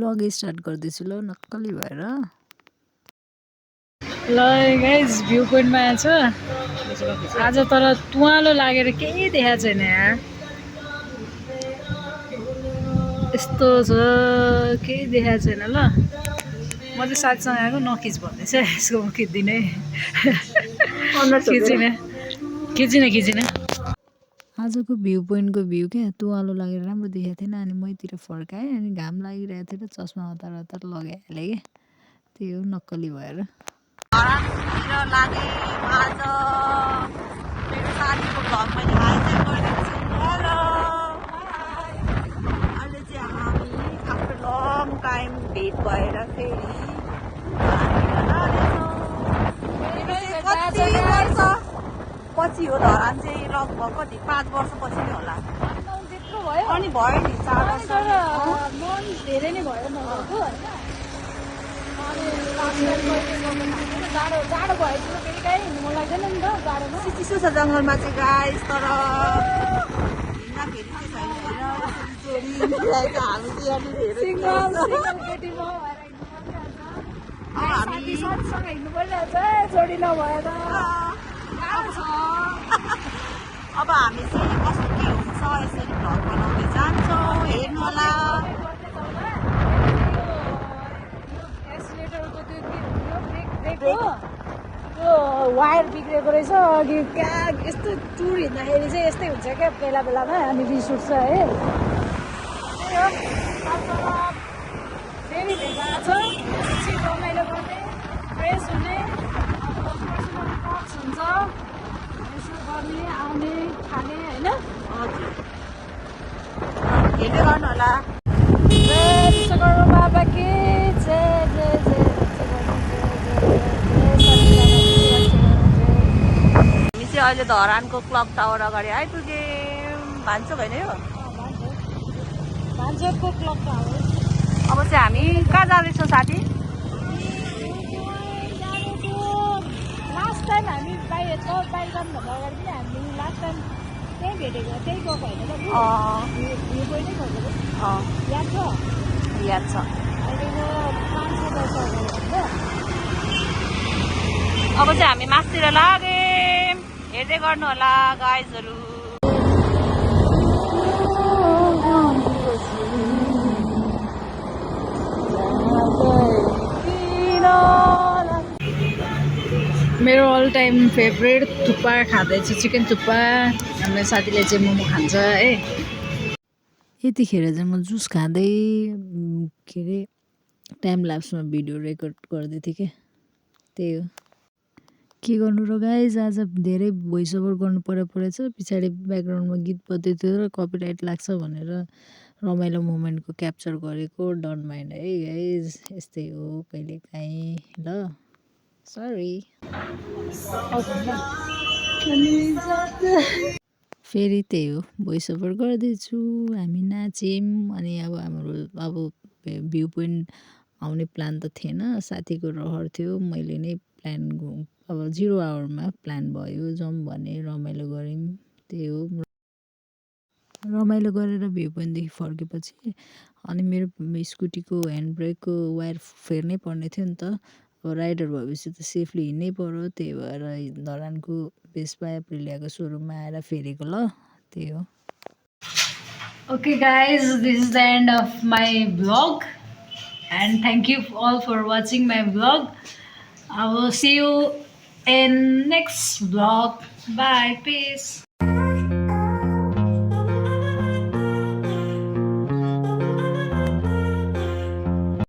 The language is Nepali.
ब्लग स्टार्ट गर्दैछु ल नक्कली भएर। ल गाइज भ्यू पोइन्टमा आएछ आज, तर तुवालो लागेर केही देखाएको छैन यार। यस्तो छ केही देखाएको छैन। ल म चाहिँ साथीसँग आएको नखिच भन्दैछ, यसको म खिच्दिनँ खिचिन। आजको भ्यू पोइन्टको भ्यू क्या तुवालो लागेर राम्रो देखाएको थिएन, अनि मैतिर फर्काएँ, अनि घाम लागिरहेको थियो र चस्मा हतार हतार लगाइहालेँ क्या, त्यही हो नक्कली भएर। भेट भएर फेरि पछि हो धरान चाहिँ लगभग कति 5 वर्षपछि नै होला। अनि भयो नि 4 वर्ष धेरै नै भयो नगएको जाडो भएपछि फेरि कहीँ हिँड्नु मन लाग्दैन नि त जाडोमा। चिसो छ जङ्गलमा चाहिँ गाइस, तर हिँड्दाखेरि चाहिँ छैन होइन, हामी चाहिँ यहाँनिर साथीसँग हिँड्नु परिरहेछ जोडी नभएर। अब हामी चाहिँ कस्तो के हुन्छ यसरी भ्लग बनाउँदै जान्छौँ, हेर्नु होला। त्यो वायर बिग्रेको रहेछ अघि क्या, यस्तो टुर हिँड्दाखेरि चाहिँ यस्तै हुन्छ क्या बेला बेलामा, हामी रिस उठ्छ है। फेरि भेट भएको छ, एकछिन रमाइलो गर्ने, फ्रेस हुने, हुन्छ यसो गर्ने आउने खाने होइन। हेर्दै गर्नु होला। विश्वकर्मा बाबा के जय जय जय। हामी चाहिँ अहिले धरानको क्लक टावर अगाडि आइपुग्यौँ। भान्चोक होइन यो भान्चोकको क्लक टावर। अब चाहिँ हामी कहाँ जाँदैछौँ साथी? लास्ट टाइम हामी बाहिर जानुभन्दा अगाडि पनि हामी लास्ट टाइम त्यही भेटेको, त्यही गएको होइन त? भ्यू पोइन्टै खोजेको याद छ? याद छ। अहिलेको 500 वर्ष अगाडि होइन। अब चाहिँ हामी मासतिर लाग्यौँ, हेर्दै गर्नु होला गाइजहरू। मेरो अल टाइम फेभरेट थुक्पा खाँदैछु, चिकन थुक्पा। हाम्रो साथीले चाहिँ मोमो खान्छ है। यतिखेर चाहिँ म जुस खाँदै के अरे टाइम ल्याप्समा भिडियो रेकर्ड गर्दै थिएँ क्या, त्यही हो। के गर्नु र गाइज, आज धेरै भोइस ओभर गर्नु परेछ। पछाडि ब्याकग्राउन्डमा गीत बज्दै थियो र कपिराइट लाग्छ भनेर रमाइलो मोमेन्टको क्याप्चर गरेको, डोन्ट माइन्ड है गाइज, यस्तै हो कहिलेकाहीँ ल, सरी। फेरि त्यही हो भोइस ओभर गर्दैछु, हामी नाच्यौँ। अनि अब हाम्रो भ्यू पोइन्ट आउने प्लान त थिएन, साथीको रहर थियो। मैले नै प्लान अब 0 आवरमा प्लान भयो, जाउँ भने रमाइलो गऱ्यौँ, त्यही हो। रमाइलो गरेर भ्यू पोइन्टदेखि फर्केपछि अनि मेरो स्कुटीको ह्यान्ड ब्रेकको वायर फेर्नै पर्ने थियो नि त। अब राइडर भएपछि त सेफली हिँड्नै पर्यो, त्यही भएर धरानको भेस्पा एप्रिलियाको सोरुममा आएर फेरेको ल, त्यही हो। Okay guys, this is the end of my vlog and thank you all for watching my vlog. I will see you in next vlog. Bye, peace.